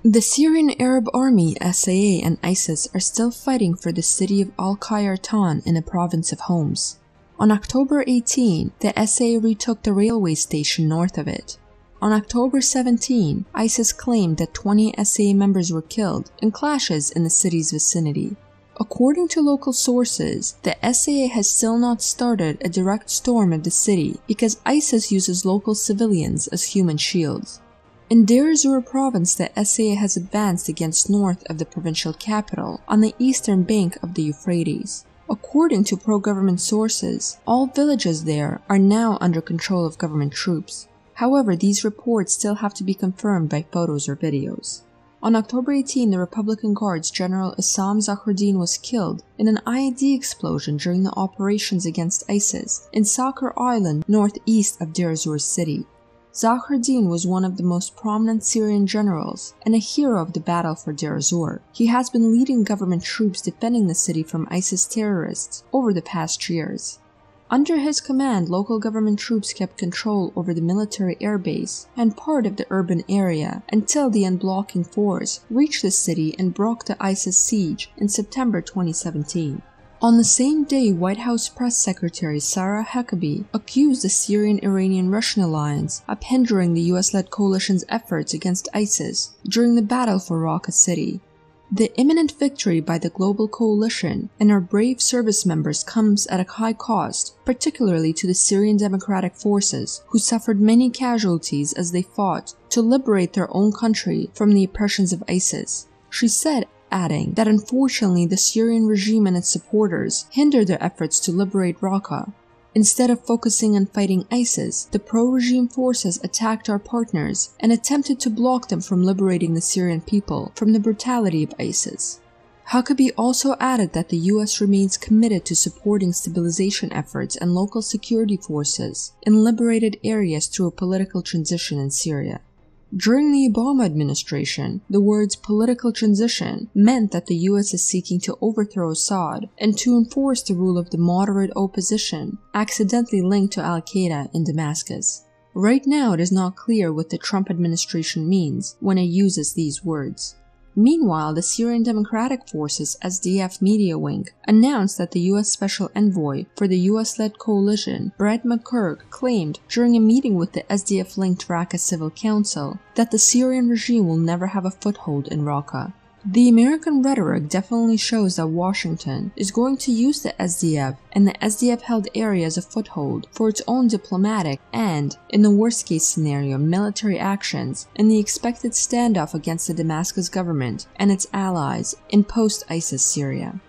The Syrian Arab Army (SAA) and ISIS are still fighting for the city of Al-Qayartan in the province of Homs. On October 18, the SAA retook the railway station north of it. On October 17, ISIS claimed that 20 SAA members were killed in clashes in the city's vicinity. According to local sources, the SAA has still not started a direct storm of the city because ISIS uses local civilians as human shields. In Deir ez-Zor province, the SAA has advanced against north of the provincial capital on the eastern bank of the Euphrates. According to pro-government sources, all villages there are now under control of government troops. However, these reports still have to be confirmed by photos or videos. On October 18, the Republican Guards General Issam Zahruddin was killed in an IED explosion during the operations against ISIS in Sakhr Island, northeast of Deir ez-Zor city. Zahruddin was one of the most prominent Syrian generals and a hero of the battle for Deir ez-Zor. He has been leading government troops defending the city from ISIS terrorists over the past years. Under his command, local government troops kept control over the military airbase and part of the urban area until the unblocking force reached the city and broke the ISIS siege in September 2017. On the same day, White House Press Secretary Sarah Huckabee accused the Syrian-Iranian-Russian alliance of hindering the US-led coalition's efforts against ISIS during the battle for Raqqa City. The imminent victory by the global coalition and our brave service members comes at a high cost, particularly to the Syrian Democratic Forces, who suffered many casualties as they fought to liberate their own country from the oppressions of ISIS, she said, adding that unfortunately the Syrian regime and its supporters hindered their efforts to liberate Raqqa. Instead of focusing on fighting ISIS, the pro-regime forces attacked our partners and attempted to block them from liberating the Syrian people from the brutality of ISIS. Huckabee also added that the US remains committed to supporting stabilization efforts and local security forces in liberated areas through a political transition in Syria. During the Obama administration, the words political transition meant that the US is seeking to overthrow Assad and to enforce the rule of the moderate opposition, accidentally linked to Al-Qaeda in Damascus. Right now, it is not clear what the Trump administration means when it uses these words. Meanwhile, the Syrian Democratic Forces SDF media wing announced that the U.S. Special Envoy for the U.S.-led coalition, Brett McCurk, claimed during a meeting with the SDF-linked Raqqa Civil Council that the Syrian regime will never have a foothold in Raqqa. The American rhetoric definitely shows that Washington is going to use the SDF and the SDF-held area as a foothold for its own diplomatic and, in the worst-case scenario, military actions in the expected standoff against the Damascus government and its allies in post-ISIS Syria.